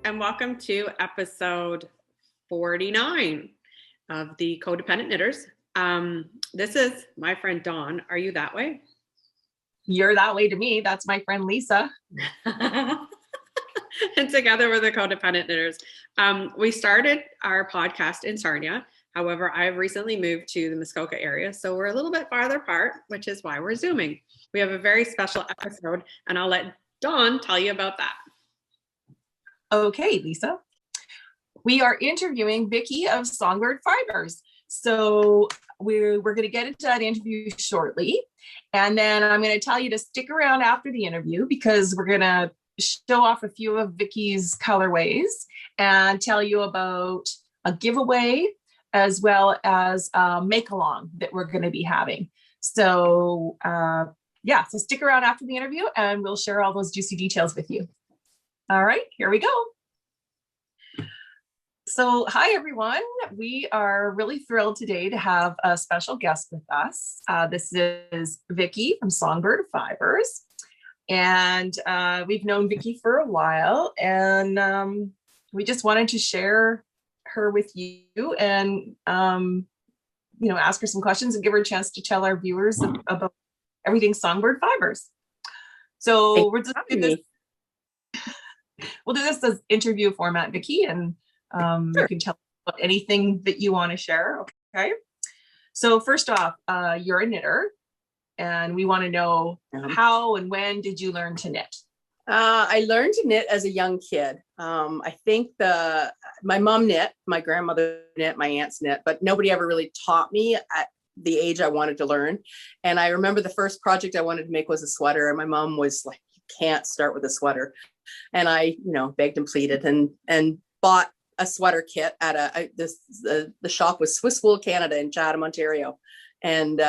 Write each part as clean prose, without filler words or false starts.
and welcome to episode 49 of the Codependent Knitters. This is my friend Dawn. Are you that way? You're that way to me. That's my friend Lisa. And together we're the Codependent Knitters. We started our podcast in Sarnia. However, I've recently moved to the Muskoka area, so we're a little bit farther apart, which is why we're Zooming. We have a very special episode, and I'll let Dawn tell you about that. Okay, Lisa. We are interviewing Vicki of Songbird Fibers. So we're going to get into that interview shortly. And then I'm going to tell you to stick around after the interview because we're going to show off a few of Vicki's colorways and tell you about a giveaway as well as a make-along that we're going to be having. So so stick around after the interview and we'll share all those juicy details with you. All right, here we go. So hi, everyone. We are really thrilled today to have a special guest with us. This is Vicki from Songbird Fibers. And we've known Vicki for a while, and we just wanted to share her with you and, ask her some questions and give her a chance to tell our viewers about everything Songbird Fibers. So we'll do this as interview format, Vicki, and sure. You can tell about anything that you want to share. Okay. So first off, you're a knitter, and we want to know how and when did you learn to knit? I learned to knit as a young kid. I think my mom knit, my grandmother knit, my aunts knit, but nobody ever really taught me at the age I wanted to learn. And I remember the first project I wanted to make was a sweater, and my mom was like, "You can't start with a sweater." And I, begged and pleaded and bought a sweater kit at the shop was Swiss Wool Canada in Chatham, Ontario. And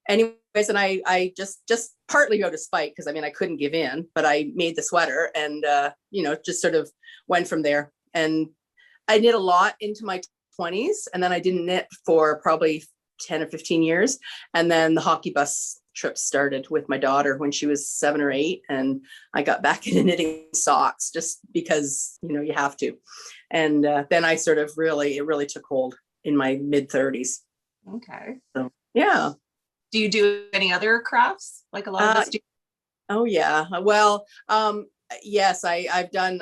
anyways, and I just partly out of spite, because I couldn't give in, but I made the sweater and just sort of went from there. And I knit a lot into my 20s, and then I didn't knit for probably 10 or 15 years. And then the hockey bus trip started with my daughter when she was 7 or 8, and I got back into knitting socks just because you have to. And then I sort of it really took hold in my mid 30s. Okay. So yeah. Do you do any other crafts like a lot of us do? Oh yeah. Well, yes, I've done.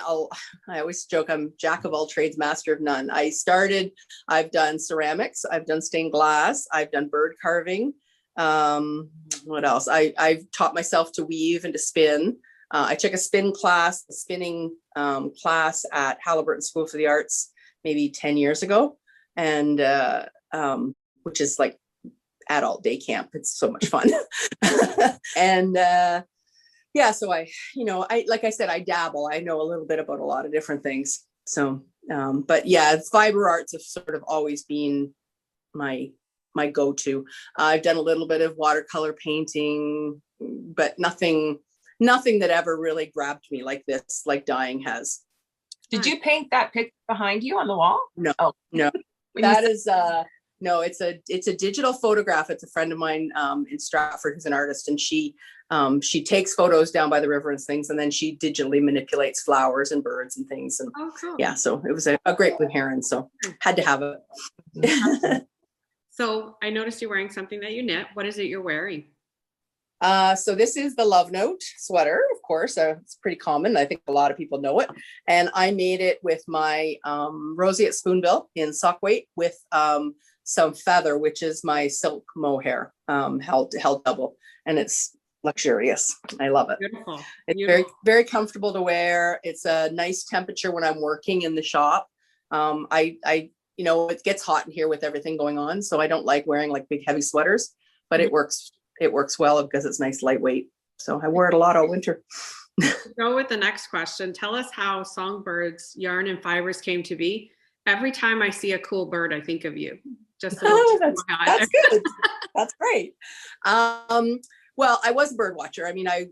I always joke I'm jack of all trades, master of none. I've done ceramics, I've done stained glass, I've done bird carving. What else? I've taught myself to weave and to spin. I took a spinning class at Halliburton School for the Arts maybe 10 years ago, and which is like adult day camp. It's so much fun. And so I like I said, I dabble. I know a little bit about a lot of different things. So but yeah, fiber arts have sort of always been my go-to. I've done a little bit of watercolor painting, but nothing that ever really grabbed me like dyeing has. Did you paint that picture behind you on the wall? No. Oh no. That is no, it's a digital photograph. It's a friend of mine in Stratford who's an artist, and she takes photos down by the river and things, and then she digitally manipulates flowers and birds and things. And cool. Yeah, so it was a great blue heron, so had to have it. So I noticed you're wearing something that you knit. What is it you're wearing? So this is the Love Note sweater, of course. It's pretty common. I think a lot of people know it. And I made it with my roseate spoonbill in sock weight with some feather, which is my silk mohair held double. And it's luxurious. I love it. Beautiful. It's very, very comfortable to wear. It's a nice temperature when I'm working in the shop. It gets hot in here with everything going on, so I don't like wearing like big heavy sweaters, but it works well because it's nice lightweight. So I wore it a lot all winter. Go with the next question. Tell us how Songbirds Yarn and Fibers came to be. Every time I see a cool bird, I think of you. Just that's good. That's great. Well, I was a bird watcher.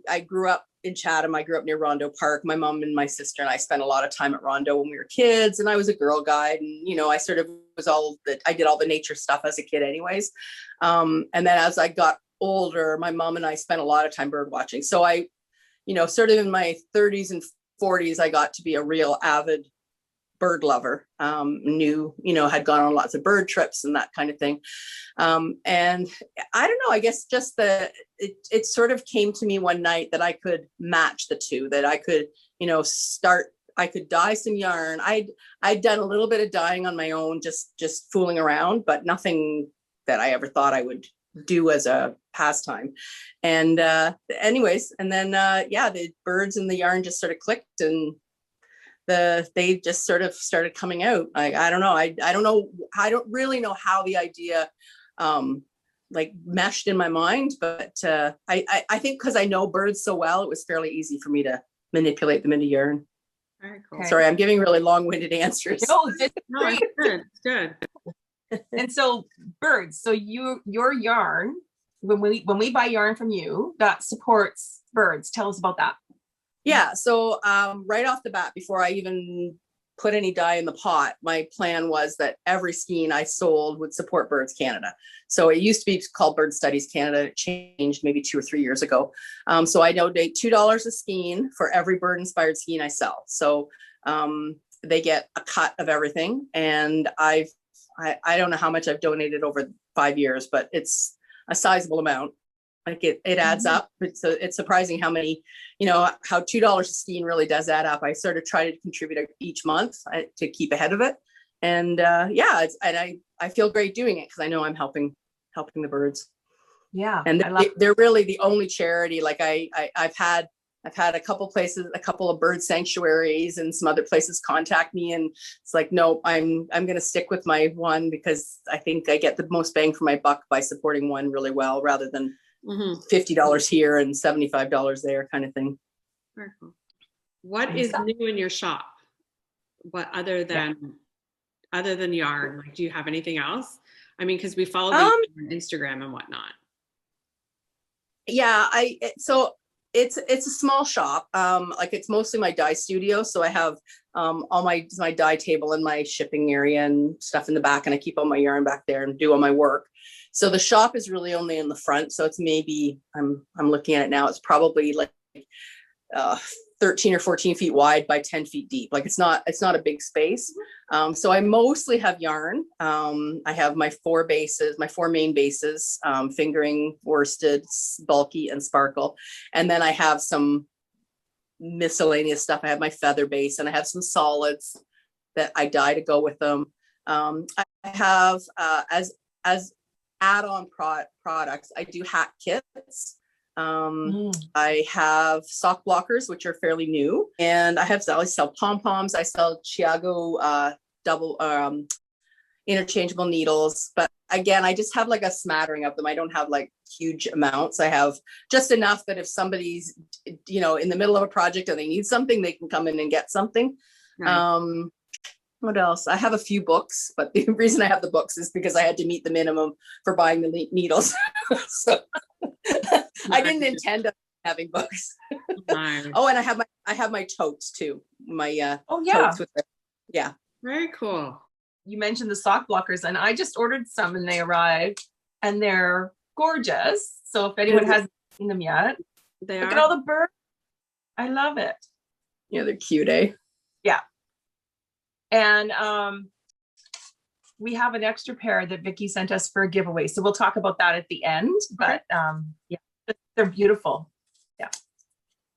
I grew up in Chatham. I grew up near Rondo Park. My mom and my sister and I spent a lot of time at Rondo when we were kids, and I was a Girl Guide, and I sort of I did all the nature stuff as a kid anyways. And then as I got older, my mom and I spent a lot of time bird watching. So I, sort of in my 30s and 40s, I got to be a real avid bird lover. Had gone on lots of bird trips and that kind of thing. And I don't know, I guess just it sort of came to me one night that I could match the two, that I could, I could dye some yarn. I'd done a little bit of dyeing on my own, just fooling around, but nothing that I ever thought I would do as a pastime. And anyways, and then the birds and the yarn just sort of clicked, and they just sort of started coming out. I don't know. I don't know. I don't really know how the idea meshed in my mind, but I think because I know birds so well, it was fairly easy for me to manipulate them into yarn. Very cool. Sorry, I'm giving really long-winded answers. No, it's good. It's good. And so birds, so your yarn, when we buy yarn from you, that supports birds. Tell us about that. Yeah. So right off the bat, before I even put any dye in the pot, my plan was that every skein I sold would support Birds Canada. So it used to be called Bird Studies Canada. It changed maybe 2 or 3 years ago. So I donate $2 a skein for every bird inspired skein I sell. So they get a cut of everything. And I don't know how much I've donated over 5 years, but it's a sizable amount. Like it adds up. It's surprising how many, how $2 a skein really does add up. I sort of try to contribute each month to keep ahead of it. And I feel great doing it because I know I'm helping the birds. Yeah. And they're really the only charity. Like I've had a couple places, a couple of bird sanctuaries and some other places contact me, and it's like, no, I'm going to stick with my one because I think I get the most bang for my buck by supporting one really well, rather than $50 here and $75 there kind of thing. Very cool. What is new in your shop? What other than yarn? Like, do you have anything else? I mean, because we follow you on Instagram and whatnot. Yeah, so it's a small shop. It's mostly my dye studio. So I have all my dye table and my shipping area and stuff in the back, and I keep all my yarn back there and do all my work. So the shop is really only in the front. So it's maybe, I'm looking at it now, it's probably like 13 or 14 feet wide by 10 feet deep. Like it's not a big space. So I mostly have yarn. I have my 4 main bases, fingering, worsted, bulky, and sparkle. And then I have some miscellaneous stuff. I have my feather base, and I have some solids that I dye to go with them. I have, as add-on products, I do hat kits. I have sock blockers, which are fairly new, and I sell pom-poms. I sell Chiago double interchangeable needles, but again, I just have like a smattering of them. I don't have like huge amounts. I have just enough that if somebody's in the middle of a project and they need something, they can come in and get something. Right. What else? I have a few books, but the reason I have the books is because I had to meet the minimum for buying the needles. So I didn't intend on having books. Nice. Oh, and I have my totes too. My totes with Very cool. You mentioned the sock blockers, and I just ordered some and they arrived, and they're gorgeous. So if anyone hasn't seen them yet, look at all the birds. I love it. Yeah, they're cute, eh? Yeah. And we have an extra pair that Vicki sent us for a giveaway. So we'll talk about that at the end. But they're beautiful. Yeah.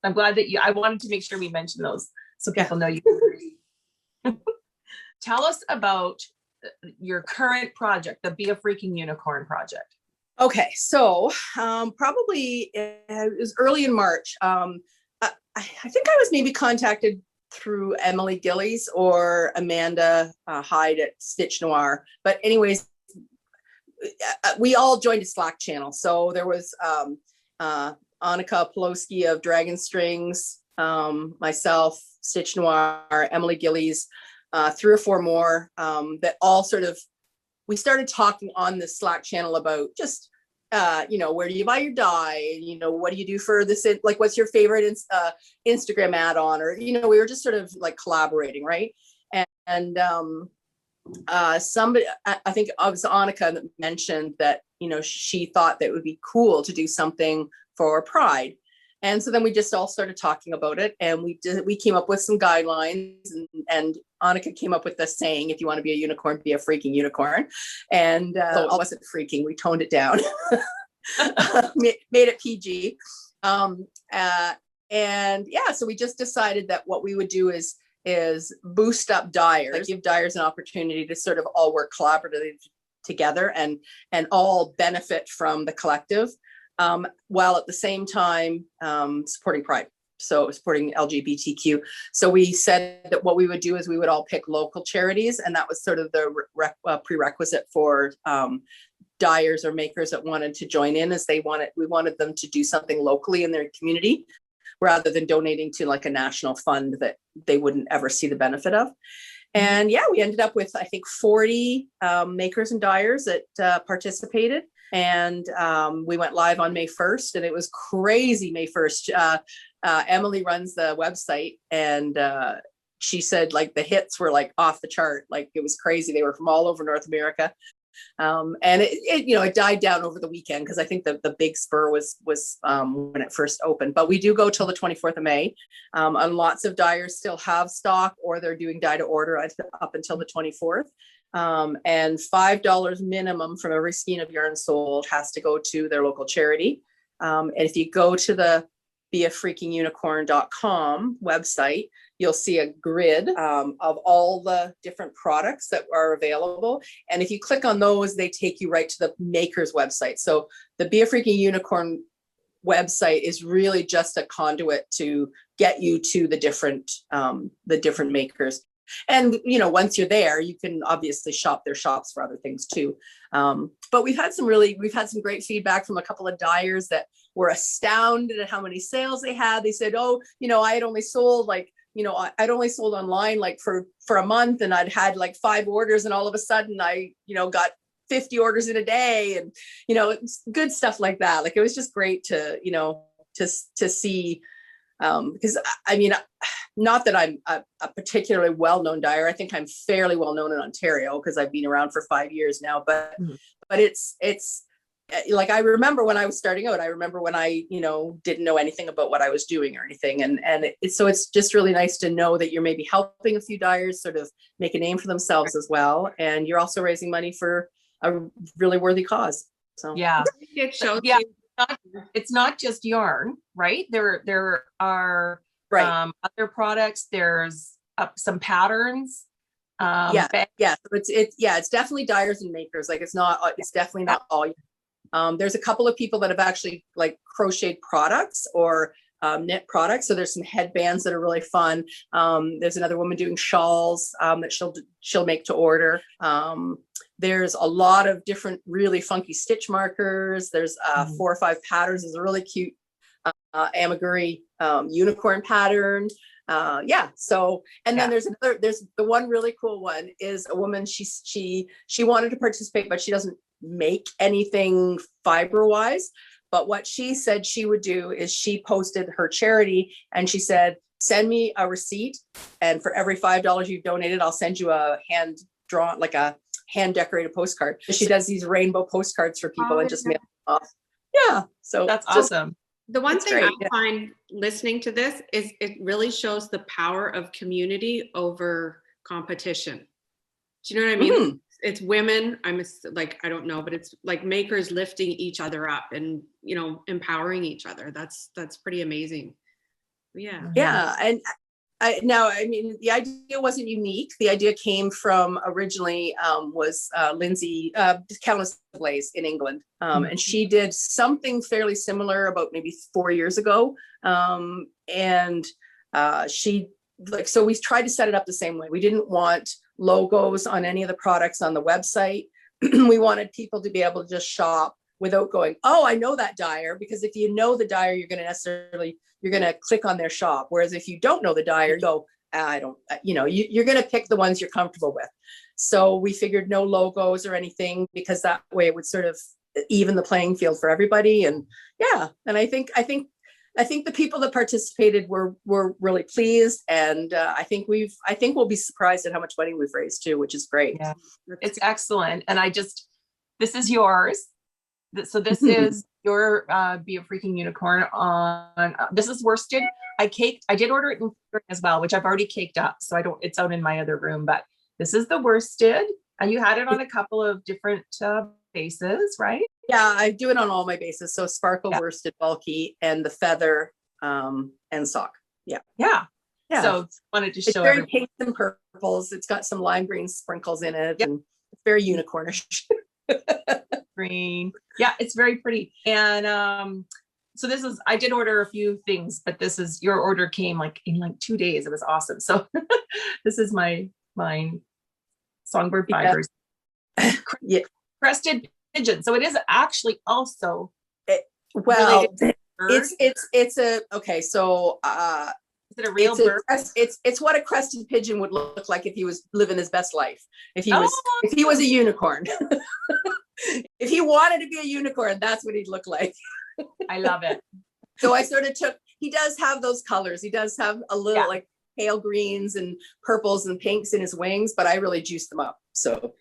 I'm glad that I wanted to make sure we mentioned those so people know you. Tell us about your current project, the Be a Freaking Unicorn project. Okay. So probably it was early in March. I think I was maybe contacted through Emily Gillies or Amanda Hyde at Stitch Noir. But anyways, we all joined a Slack channel. So there was Annika Poloski of Dragon Strings, myself, Stitch Noir, Emily Gillies, 3 or 4 more that all sort of, we started talking on the Slack channel about just where do you buy your dye? What do you do for this? Like, what's your favorite Instagram add-on? Or, we were just sort of like collaborating, right? And somebody, I think it was Annika that mentioned that, she thought that it would be cool to do something for Pride. And so then we just all started talking about it, and we came up with some guidelines, and Annika came up with the saying, if you want to be a unicorn, be a freaking unicorn. And so it wasn't freaking, we toned it down, made it PG. And yeah, so we just decided that what we would do is boost up dyers, like give dyers an opportunity to sort of all work collaboratively together and all benefit from the collective, while at the same time supporting Pride, so supporting LGBTQ. So we said that what we would do is we would all pick local charities, and that was sort of the prerequisite for dyers or makers that wanted to join in, as we wanted them to do something locally in their community, rather than donating to like a national fund that they wouldn't ever see the benefit of. And yeah, we ended up with, I think, 40 makers and dyers that participated. And we went live on May 1st, and it was crazy. May 1st, Emily runs the website, and she said like the hits were like off the chart. Like it was crazy. They were from all over North America. And it died down over the weekend, because I think the big spur was when it first opened. But we do go till the 24th of May. And lots of dyers still have stock, or they're doing dye to order up until the 24th. And $5 minimum from every skein of yarn sold has to go to their local charity. And if you go to the beafreakingunicorn.com website, you'll see a grid of all the different products that are available. And if you click on those, they take you right to the maker's website. So the Be a Freaking Unicorn website is really just a conduit to get you to the different makers. And, once you're there, you can obviously shop their shops for other things too. But we've had some great feedback from a couple of dyers that were astounded at how many sales they had. They said, I had only sold I'd only sold online like for a month, and I'd had like 5 orders, and all of a sudden I, got 50 orders in a day, and, it's good stuff like that. Like, it was just great to, to see, because I mean, not that I'm a particularly well-known dyer. I think I'm fairly well-known in Ontario because I've been around for 5 years now, but it's like, I remember when I was starting out, I remember when I, didn't know anything about what I was doing or anything. So it's just really nice to know that you're maybe helping a few dyers sort of make a name for themselves as well. And you're also raising money for a really worthy cause. So yeah, it shows you. It's not just yarn, right? There are other products. There's some patterns. So it's definitely dyers and makers. Like it's definitely not all. There's a couple of people that have actually like crocheted products or knit products. So there's some headbands that are really fun. There's another woman doing shawls that she'll make to order. There's a lot of different really funky stitch markers. There's 4 or 5 patterns. There's a really cute amigurumi unicorn pattern. So, and then there's the one really cool one is a woman, she wanted to participate, but she doesn't make anything fiber wise. But what she said she would do is she posted her charity, and she said, send me a receipt, and for every $5 you've donated, I'll send you a hand drawn, like a hand decorated postcard. She does these rainbow postcards for people and just mail them off. Yeah. So that's awesome. The one thing I find listening to this is it really shows the power of community over competition. Do you know what I mean? Mm-hmm. It's women, I don't know, but it's like makers lifting each other up and, empowering each other. That's pretty amazing. Yeah. Yeah. And the idea wasn't unique. The idea came from originally was Lindsay, Countess Blaze in England. And she did something fairly similar about maybe 4 years ago. So we tried to set it up the same way. We didn't want logos on any of the products on the website. We wanted people to be able to just shop without going, oh, I know that dyer, because if you know the dyer, you're going to click on their shop. Whereas if you don't know the dyer, you go, you're going to pick the ones you're comfortable with. So we figured no logos or anything, because that way it would sort of even the playing field for everybody. And and I think the people that participated were really pleased. And I think we'll be surprised at how much money we've raised too, which is great. Yeah, it's excellent. And this is yours. So this is your Be a Freaking Unicorn on, this is worsted. I did order it in as well, which I've already caked up. So it's out in my other room, but this is the worsted. And you had it on a couple of different bases, right? Yeah, I do it on all my bases. So sparkle, worsted, bulky, and the feather and sock. Yeah. Yeah. So wanted to show it's very pinks and purples. It's got some lime green sprinkles in it, and it's very unicornish. Green. Yeah, it's very pretty. And so I did order a few things, but your order came in 2 days. It was awesome. So this is mine Songbird Fibers. Yeah. Crested pigeon. So it is actually also it's a okay. So is it a real bird? It's what a crested pigeon would look like if he was living his best life. If he was a unicorn. If he wanted to be a unicorn, that's what he'd look like. I love it. So I sort of he does have those colors. He does have a little like pale greens and purples and pinks in his wings, but I really juiced them up. So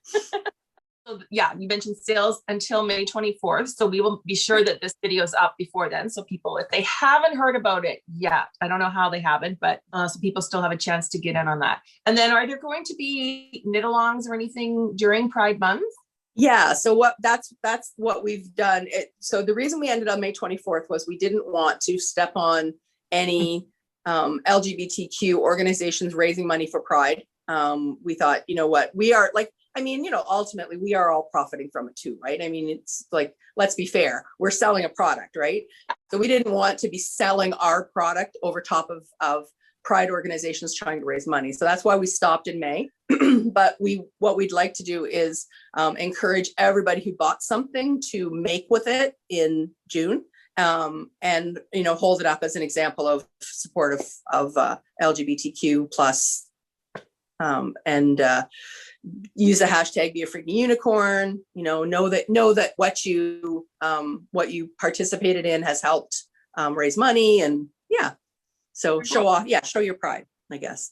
yeah, you mentioned sales until May 24th. So we will be sure that this video is up before then. So people, if they haven't heard about it yet, I don't know how they haven't, but so people still have a chance to get in on that. And then are there going to be knit-alongs or anything during Pride Month? Yeah. So that's what we've done. So the reason we ended on May 24th was we didn't want to step on any LGBTQ organizations raising money for Pride. We thought, you know what, we are like, I mean, you know, ultimately we are all profiting from it too, right? I mean, it's like, let's be fair. We're selling a product, right? So we didn't want to be selling our product over top of Pride organizations trying to raise money. So that's why we stopped in May. But what we'd like to do is encourage everybody who bought something to make with it in June. And, you know, hold it up as an example of support of LGBTQ plus, and use the hashtag Be a Freaking Unicorn. You know that what you participated in has helped raise money, and so show your pride, I guess.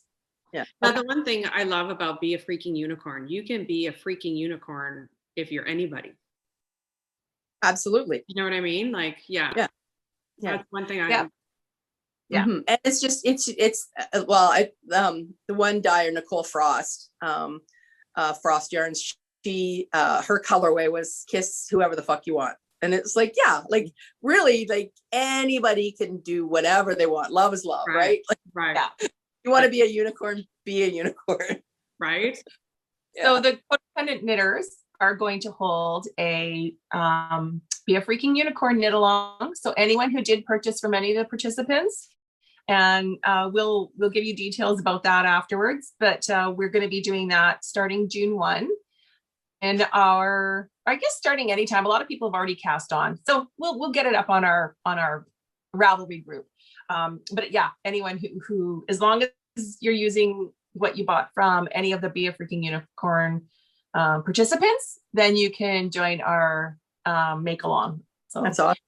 Yeah. Now, the one thing I love about Be a Freaking Unicorn, you can be a freaking unicorn if you're anybody. Absolutely. You know what I mean? Like, yeah. That's one thing yeah. Mm-hmm. And it's just, the one dyer, Nicole Frost, Frost Yarns, her colorway was kiss whoever the fuck you want. And it's like, like really, like anybody can do whatever they want. Love is love, right? Like, right. Yeah. You want to be a unicorn, be a unicorn. Right. So the Codependent knitters are going to hold a Be a Freaking Unicorn knit along. So anyone who did purchase from any of the participants, and we'll give you details about that afterwards, but we're going to be doing that starting June 1. And I guess starting anytime. A lot of people have already cast on, so we'll get it up on our Ravelry group. But yeah, anyone who as long as you're using what you bought from any of the Be a Freaking Unicorn participants, then you can join our make along. So that's awesome.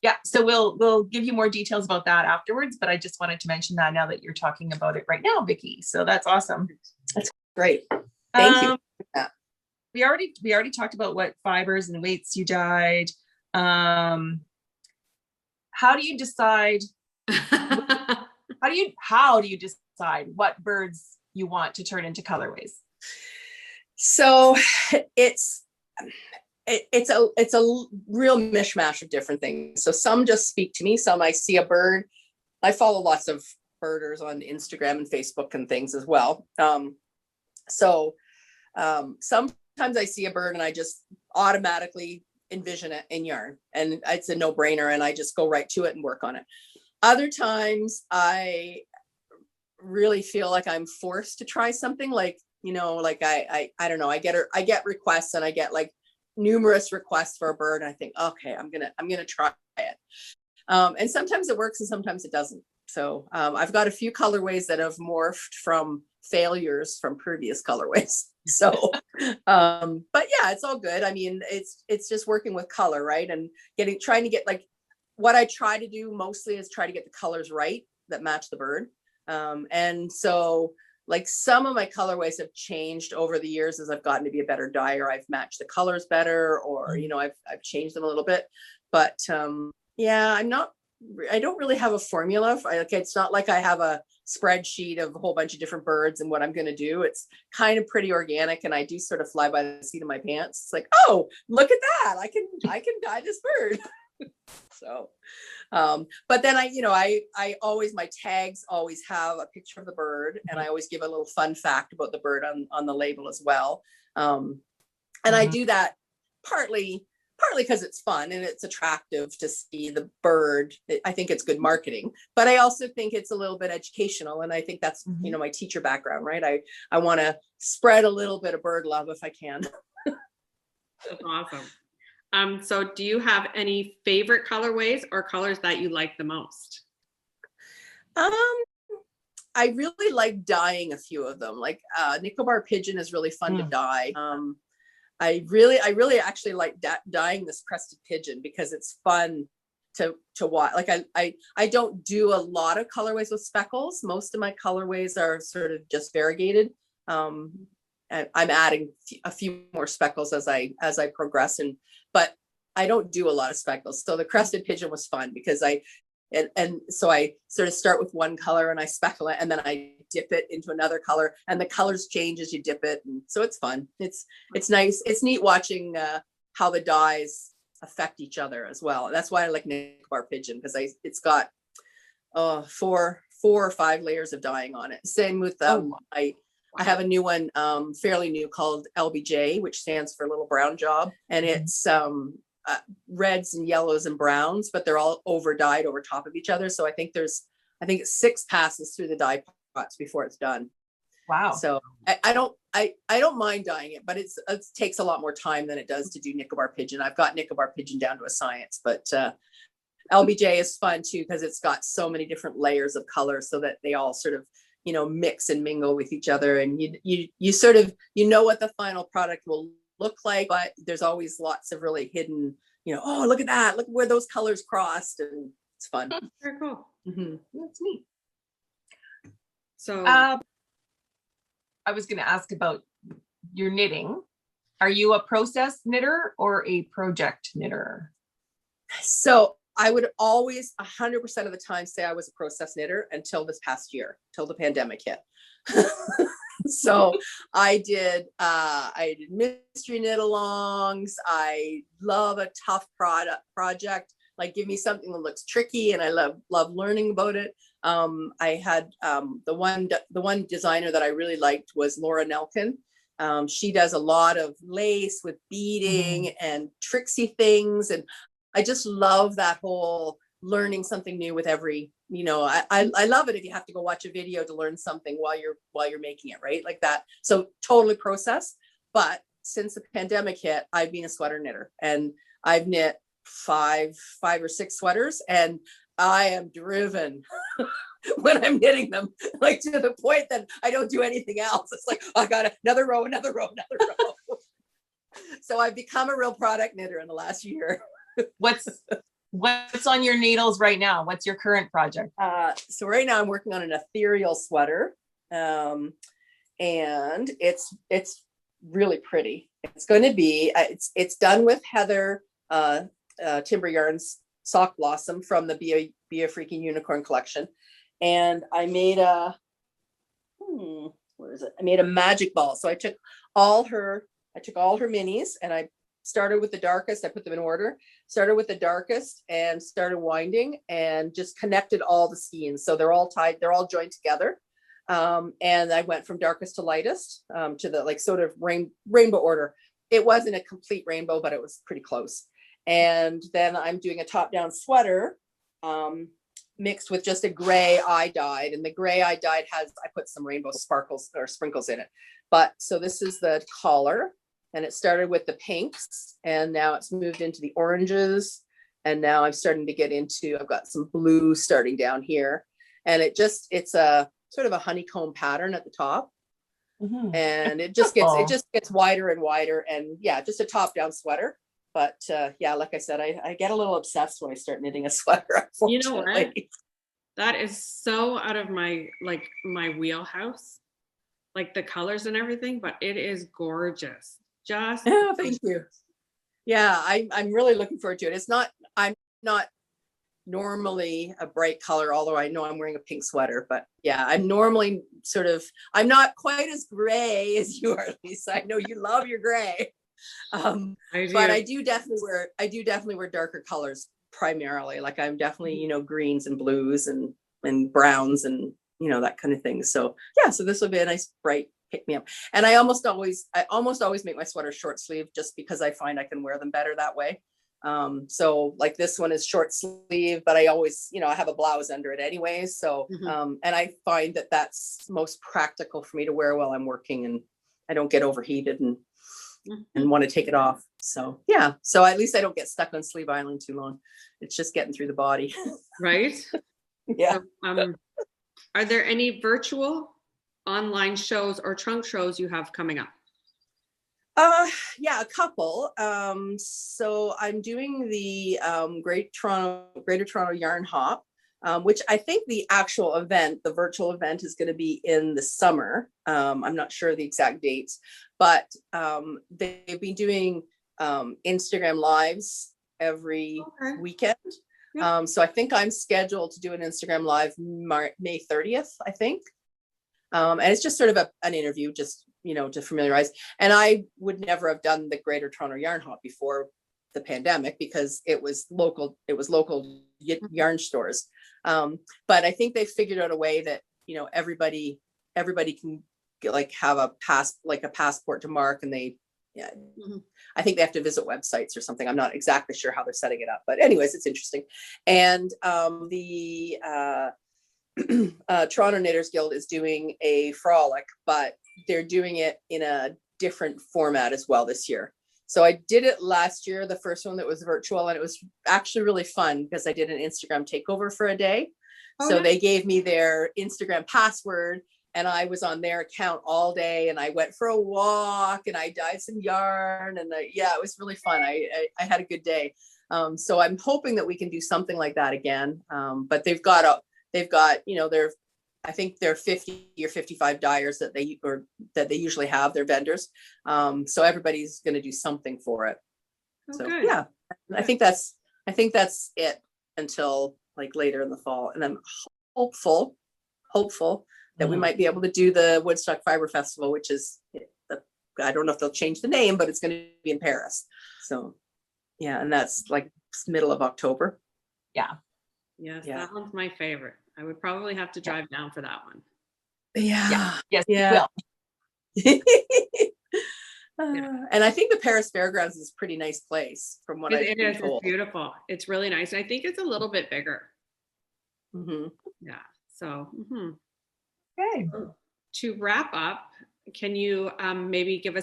Yeah, so we'll give you more details about that afterwards, but I just wanted to mention that now that you're talking about it right now, Vicki. So that's awesome. That's great. Thank you. We already talked about what fibers and weights you dyed. How do you decide? How do you decide what birds you want to turn into colorways? So it's a real mishmash of different things. So some just speak to me. Some I see a bird. I follow lots of birders on Instagram and Facebook and things as well. Sometimes I see a bird and I just automatically envision it in yarn, and it's a no-brainer, and I just go right to it and work on it. Other times I really feel like I'm forced to try something, like, you know, like I don't know, I get requests, and I get like numerous requests for a bird, and I think, okay, I'm gonna try it. And sometimes it works and sometimes it doesn't. So I've got a few colorways that have morphed from failures from previous colorways. So but yeah, it's all good. I mean, it's just working with color, right? And trying to get, like, what I try to do mostly is try to get the colors right that match the bird. And so, like, some of my colorways have changed over the years as I've gotten to be a better dyer. I've matched the colors better, or, you know, I've changed them a little bit. But yeah, I don't really have a formula. It's not like I have a spreadsheet of a whole bunch of different birds and what I'm going to do. It's kind of pretty organic, and I do sort of fly by the seat of my pants. It's like, oh, look at that. I can dye this bird. So, but then I always, my tags always have a picture of the bird, and I always give a little fun fact about the bird on the label as well. And I do that partly because it's fun and it's attractive to see the bird. I think it's good marketing, but I also think it's a little bit educational. And I think that's, my teacher background, right? I want to spread a little bit of bird love if I can. That's awesome. So do you have any favorite colorways or colors that you like the most? I really like dyeing a few of them. Like Nicobar Pigeon is really fun to dye. I really actually like dyeing this crested pigeon because it's fun to watch. Like I don't do a lot of colorways with speckles. Most of my colorways are sort of just variegated. And I'm adding a few more speckles as I progress, but I don't do a lot of speckles. So the crested pigeon was fun because so I sort of start with one color and I speckle it, and then I dip it into another color, and the colors change as you dip it. And so it's fun. It's nice. It's neat watching how the dyes affect each other as well. That's why I like Nicobar Pigeon, because it's got 4 or 5 layers of dyeing on it. Same with I have a new one, fairly new, called LBJ, which stands for Little Brown Job, and it's reds and yellows and browns, but they're all over dyed over top of each other. So I think it's 6 passes through the dye pots before it's done. Wow. So I don't mind dyeing it, but it takes a lot more time than it does to do Nicobar Pigeon. I've got Nicobar Pigeon down to a science, but LBJ is fun too because it's got so many different layers of color, so that they all sort of mix and mingle with each other, and you sort of what the final product will look like, but there's always lots of really hidden, oh, look at that, look where those colors crossed, and it's fun. Very cool. That's neat. So I was going to ask about your knitting. Are you a process knitter or a project knitter? So I would always 100% of the time say I was a process knitter until this past year, till the pandemic hit. So I did mystery knit alongs. I love a tough project. Like, give me something that looks tricky, and I love learning about it. I had the one designer that I really liked was Laura Nelkin. She does a lot of lace with beading and tricksy things, and I just love that whole learning something new with every, I love it if you have to go watch a video to learn something while you're making it, right? Like that. So totally process. But since the pandemic hit, I've been a sweater knitter, and I've knit 5 or 6 sweaters, and I am driven when I'm knitting them, like to the point that I don't do anything else. It's like, I got another row. So I've become a real product knitter in the last year. What's on your needles right now? What's your current project? So right now I'm working on an ethereal sweater, and it's really pretty. It's going to be it's done with Heather Timber Yarns Sock Blossom from the Be a Freaking Unicorn collection, and I made I made a magic ball. So I took all her minis, and I started with the darkest. I put them in order, started with the darkest and started winding, and just connected all the skeins. So they're all tied, they're all joined together. And I went from darkest to lightest, to the like sort of rainbow order. It wasn't a complete rainbow, but it was pretty close. And then I'm doing a top-down sweater, mixed with just a gray eye dyed. And the gray eye dyed I put some rainbow sparkles or sprinkles in it. But so this is the collar. And it started with the pinks, and now it's moved into the oranges. And now I'm starting to get into, I've got some blue starting down here. And it's a sort of a honeycomb pattern at the top. And it just gets wider and wider. And yeah, just a top down sweater. But yeah, like I said, I get a little obsessed when I start knitting a sweater. You know what? That is so out of my wheelhouse, like the colors and everything, but it is gorgeous. Just thank you. Yeah, I'm really looking forward to it. I'm not normally a bright color, although I know I'm wearing a pink sweater, but yeah, I'm normally I'm not quite as gray as you are, Lisa. I know you love your gray. But I do definitely wear darker colors primarily. Like I'm definitely, greens and blues and browns and, that kind of thing. So yeah, so this will be a nice bright pick me up. And I almost always make my sweaters short sleeve just because I find I can wear them better that way. So like this one is short sleeve, but I always, I have a blouse under it anyway. So, and I find that that's most practical for me to wear while I'm working and I don't get overheated and want to take it off. So yeah. So at least I don't get stuck on Sleeve Island too long. It's just getting through the body. Right. Yeah. So, are there any virtual online shows or trunk shows you have coming up? Yeah, a couple. So I'm doing the Greater Toronto Yarn Hop, which I think the actual event, the virtual event, is going to be in the summer. I'm not sure the exact dates, but they've been doing Instagram lives every weekend. Yeah. So I think I'm scheduled to do an Instagram live May 30th, I think. And it's just sort of an interview, just, to familiarize. And I would never have done the Greater Toronto Yarn Hop before the pandemic because it was local yarn stores. But I think they figured out a way that, everybody can have a passport to mark, and I think they have to visit websites or something. I'm not exactly sure how they're setting it up, but anyways, it's interesting. And the Toronto Knitters Guild is doing a frolic, but they're doing it in a different format as well this year. So I did it last year, the first one that was virtual, and it was actually really fun because I did an Instagram takeover for a day. So they gave me their Instagram password and I was on their account all day, and I went for a walk and I dyed some yarn, and it was really fun. I had a good day. So I'm hoping that we can do something like that again. But they've got I think they're 50 or 55 dyers that they usually have, their vendors. So everybody's going to do something for it. So yeah, I think that's it until like later in the fall. And I'm hopeful that we might be able to do the Woodstock Fiber Festival, which is, I don't know if they'll change the name, but it's going to be in Paris. So yeah, and that's like middle of October. Yeah. Yes, that one's my favorite. I would probably have to drive down for that one. Yeah. Yes, yeah. And I think the Paris Fairgrounds is a pretty nice place from what I've been told. It's beautiful. It's really nice. And I think it's a little bit bigger. Yeah. So, okay. To wrap up, can you maybe give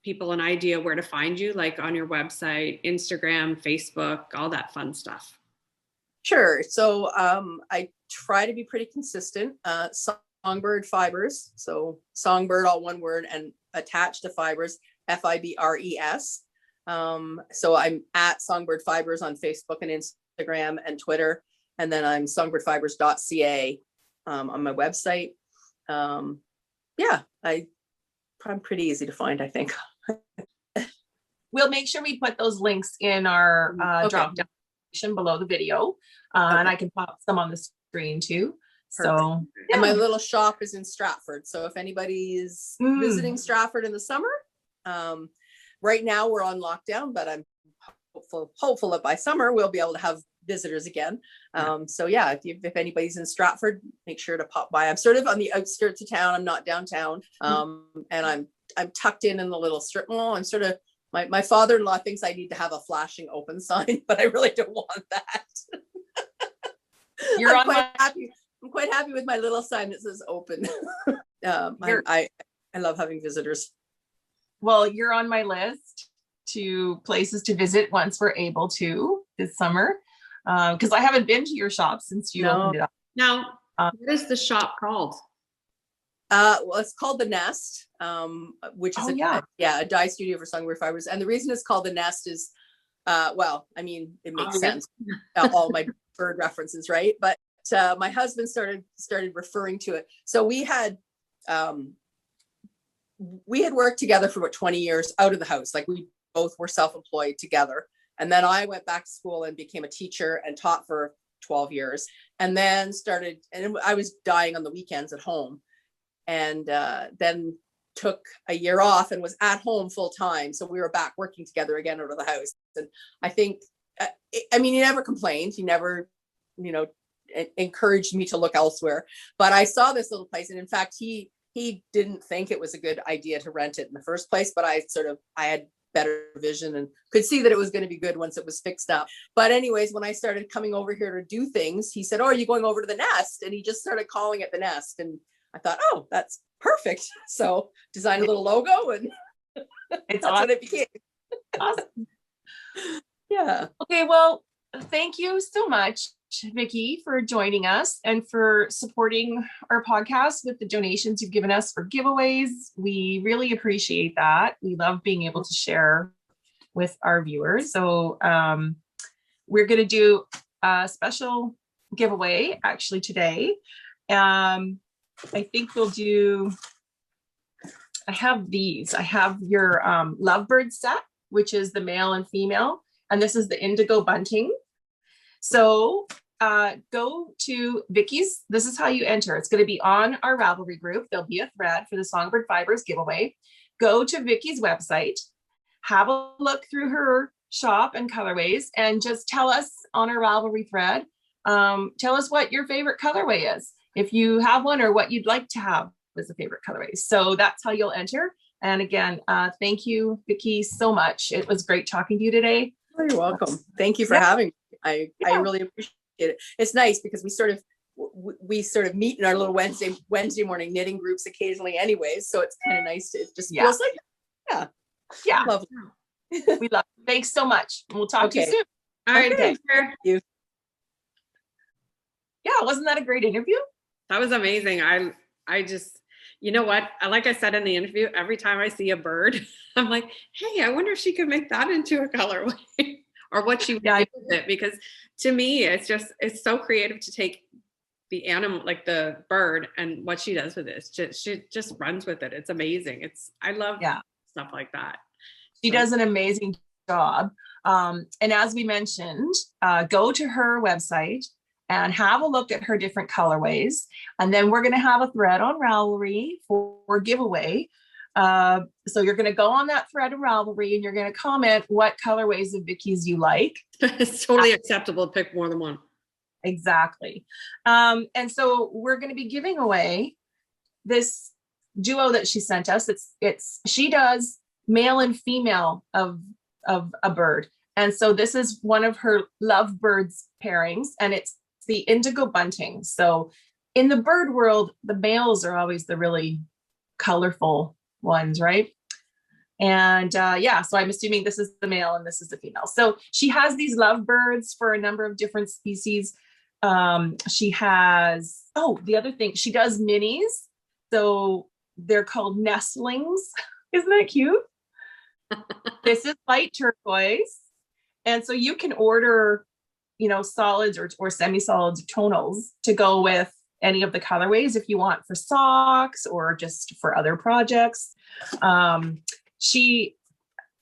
people an idea where to find you, like on your website, Instagram, Facebook, all that fun stuff? Sure. So I try to be pretty consistent. Songbird Fibers. So Songbird, all one word, and attached to Fibers, Fibres. So I'm at Songbird Fibers on Facebook and Instagram and Twitter. And then I'm songbirdfibers.ca on my website. I'm pretty easy to find, I think. We'll make sure we put those links in our drop down below the video, and I can pop some on the screen too. Perfect. So and my little shop is in Stratford, so if anybody's visiting Stratford in the summer, right now we're on lockdown, but I'm hopeful that by summer we'll be able to have visitors again. So yeah, if anybody's in Stratford, make sure to pop by. I'm sort of on the outskirts of town. I'm not downtown, and I'm tucked in the little strip mall. I'm sort of my father-in-law thinks I need to have a flashing open sign, but I really don't want that. I'm quite happy with my little sign that says open. I love having visitors. Well, you're on my list to places to visit once we're able to this summer, because I haven't been to your shop since you opened it up. Now, what is the shop called? Well, it's called The Nest, which is a dye studio for Songbird Fibers. And the reason it's called The Nest is, it makes sense. All my bird references, right? But my husband started referring to it. So we had worked together for about 20 years out of the house. Like we both were self-employed together. And then I went back to school and became a teacher and taught for 12 years, and then started, and I was dying on the weekends at home, and then took a year off and was at home full time. So we were back working together again out of the house. And I think, I mean, he never complained. He never, you know, encouraged me to look elsewhere. But I saw this little place, and in fact, he didn't think it was a good idea to rent it in the first place. But I had better vision and could see that it was going to be good once it was fixed up. But anyways, when I started coming over here to do things, he said, "Oh, are you going over to the Nest?" And he just started calling it the Nest. And I thought, oh, that's perfect. So designed a little logo, and that's awesome. What it became. Awesome. Yeah. Okay, well, thank you so much, Vicki, for joining us and for supporting our podcast with the donations you've given us for giveaways. We really appreciate that. We love being able to share with our viewers. So we're going to do a special giveaway actually today. I think we'll do, I have these. I have your Lovebird set, which is the male and female, and this is the indigo bunting. So go to Vicki's. This is how you enter. It's going to be on our Ravelry group. There'll be a thread for the Songbird Fibers giveaway. Go to Vicki's website, have a look through her shop and colorways, and just tell us on our Ravelry thread, tell us what your favorite colorway is, if you have one, or what you'd like to have as a favorite colorway. So that's how you'll enter. And again, thank you, Vicki, so much. It was great talking to you today. Oh, you're welcome. Thank you for having me. I really appreciate it. It's nice because we sort of meet in our little Wednesday morning knitting groups occasionally anyways. So it's kind of nice to, it just feels like, yeah. Lovely. We love it. Thanks so much. We'll talk to you soon. All right. Okay. Thank you. Yeah. Wasn't that a great interview? That was amazing. I just, you know what? Like I said in the interview, every time I see a bird, I'm like, hey, I wonder if she could make that into a colorway or what she would do with it. Because to me, it's so creative to take the animal, like the bird, and what she does with it. She just runs with it. It's amazing. I love stuff like that. She does an amazing job. And as we mentioned, go to her website and have a look at her different colorways. And then we're going to have a thread on Ravelry for giveaway. So you're going to go on that thread of Ravelry and you're going to comment what colorways of Vicki's you like. It's totally acceptable to pick more than one. Exactly. And so we're going to be giving away this duo that she sent us. She does male and female of a bird. And so this is one of her Lovebirds pairings, and it's the indigo bunting. So in the bird world, the males are always the really colorful ones, right? And so I'm assuming this is the male and this is the female. So she has these lovebirds for a number of different species. She has, the other thing, she does minis. So they're called nestlings. Isn't that cute? This is light turquoise. And so you can order, solids or semi-solids, tonals to go with any of the colorways if you want for socks or just for other projects. She,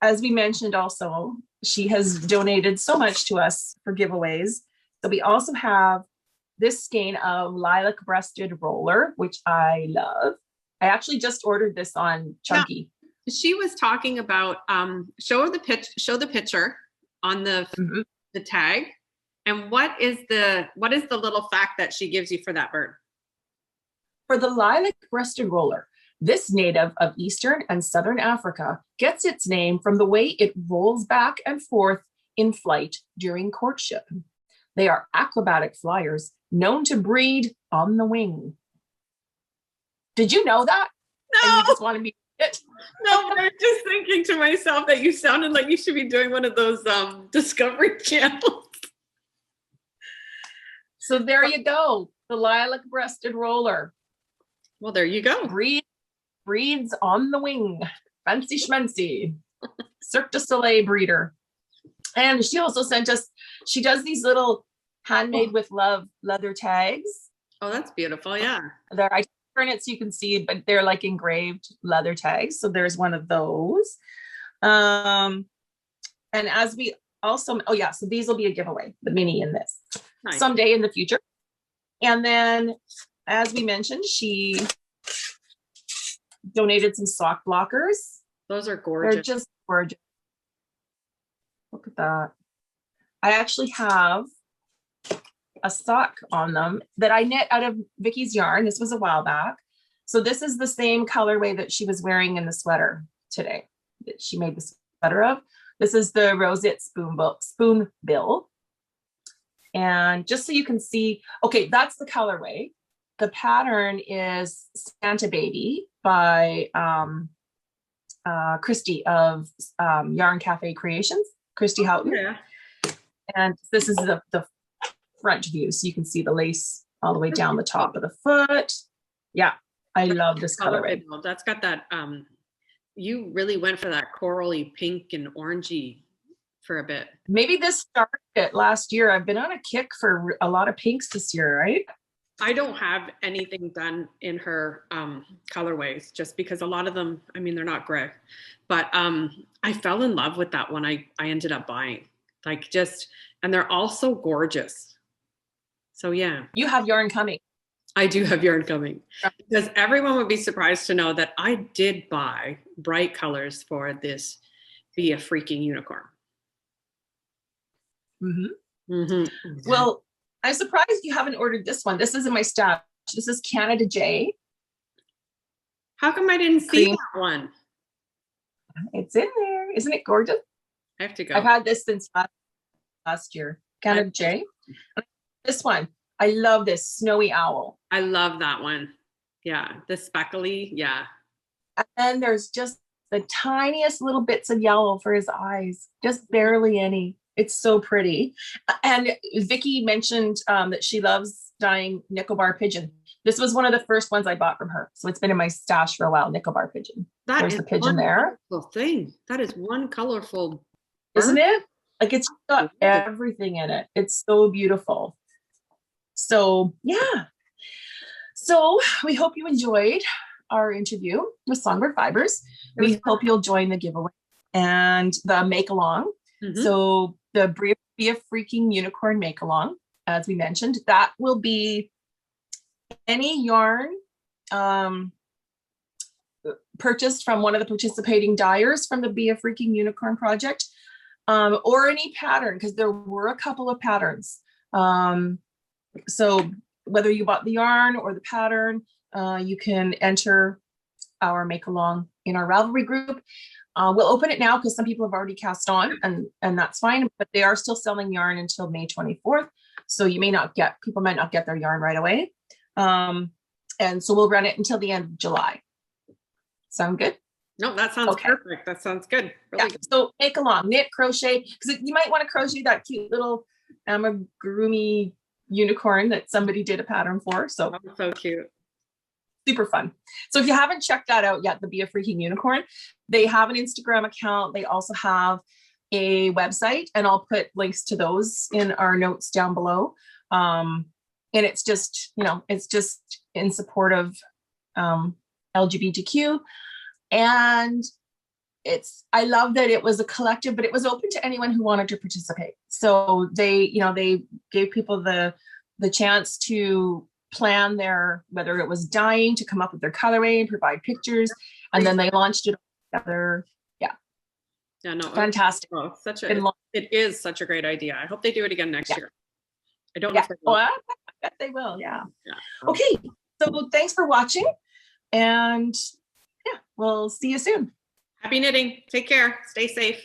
as we mentioned also, she has donated so much to us for giveaways. So we also have this skein of lilac breasted roller, which I love. I actually just ordered this on Chunky. Yeah. She was talking about show the picture on the tag, and what is the little fact that she gives you for that bird? For the lilac breasted roller, this native of Eastern and Southern Africa gets its name from the way it rolls back and forth in flight during courtship. They are acrobatic flyers known to breed on the wing. Did you know that? No. And you just want to be it? No, but I'm just thinking to myself that you sounded like you should be doing one of those Discovery Channels. So there you go. The lilac breasted roller. Well, there you go. Breeds on the wing. Fancy schmancy. Cirque du Soleil breeder. And she also sent us, she does these little handmade with love leather tags. Oh, that's beautiful. Yeah. I turn it so you can see, but they're like engraved leather tags. So there's one of those. And as we also, oh yeah, so these will be a giveaway, the mini in this Nice. someday in the future. And then, as we mentioned, she donated some sock blockers. Those are gorgeous. They're just gorgeous. Look at that. I actually have a sock on them that I knit out of Vicki's yarn. This was a while back. So this is the same colorway that she was wearing in the sweater today that she made the sweater of. This is the Rosette spoon bill. And just so you can see, okay, that's the colorway. The pattern is Santa Baby by Christy of Yarn Cafe Creations, Christy Houghton. Yeah. And this is the front view, so you can see the lace all the way down the top of the foot. Yeah, I love this colorway. That's got that, you really went for that corally pink and orangey for a bit. Maybe this started it last year. I've been on a kick for a lot of pinks this year, right? I don't have anything done in her colorways just because a lot of them, I mean, they're not gray, but I fell in love with that one I ended up buying. Like just, and they're all so gorgeous. So yeah. You have yarn coming. I do have yarn coming because everyone would be surprised to know that I did buy bright colors for this Be a Freaking Unicorn. Mm-hmm. Mm-hmm. Well, I'm surprised you haven't ordered this one. This is in my stash. This is Canada J. How come I didn't see that one? It's in there. Isn't it gorgeous? I have to go. I've had this since last year. Canada J. This one. I love this Snowy Owl. I love that one. Yeah. The speckly. Yeah. And there's just the tiniest little bits of yellow for his eyes. Just barely any. It's so pretty. And Vicki mentioned that she loves dyeing Nicobar pigeon. This was one of the first ones I bought from her. So it's been in my stash for a while, Nicobar pigeon. There's the pigeon there. Thing. That is one colorful. Isn't it? Like it's got everything in it. It's so beautiful. So yeah. So we hope you enjoyed our interview with Songbird Fibers. We hope you'll join the giveaway and the make along. Mm-hmm. So the Be a Freaking Unicorn make along, as we mentioned, that will be any yarn purchased from one of the participating dyers from the Be a Freaking Unicorn project, or any pattern, because there were a couple of patterns. So whether you bought the yarn or the pattern, you can enter our make along in our Ravelry group. We'll open it now because some people have already cast on, and that's fine, but they are still selling yarn until May 24th. So people might not get their yarn right away. And so we'll run it until the end of July. Sound good? No, that sounds perfect. That sounds good. Really good. So make along, knit, crochet, because you might want to crochet that cute little amigurumi unicorn that somebody did a pattern for. So cute. Super fun. So if you haven't checked that out yet, the Be a Freaking Unicorn, they have an Instagram account. They also have a website, and I'll put links to those in our notes down below. And it's just, it's just in support of LGBTQ. And I love that it was a collective, but it was open to anyone who wanted to participate. So they gave people the chance to plan whether it was dyeing, to come up with their colorway and provide pictures, and then they launched it together. Yeah, no, fantastic. It is such a great idea. I hope they do it again next year. I don't know if they will. I bet they will. Yeah. Okay. So thanks for watching, and we'll see you soon. Happy knitting. Take care. Stay safe.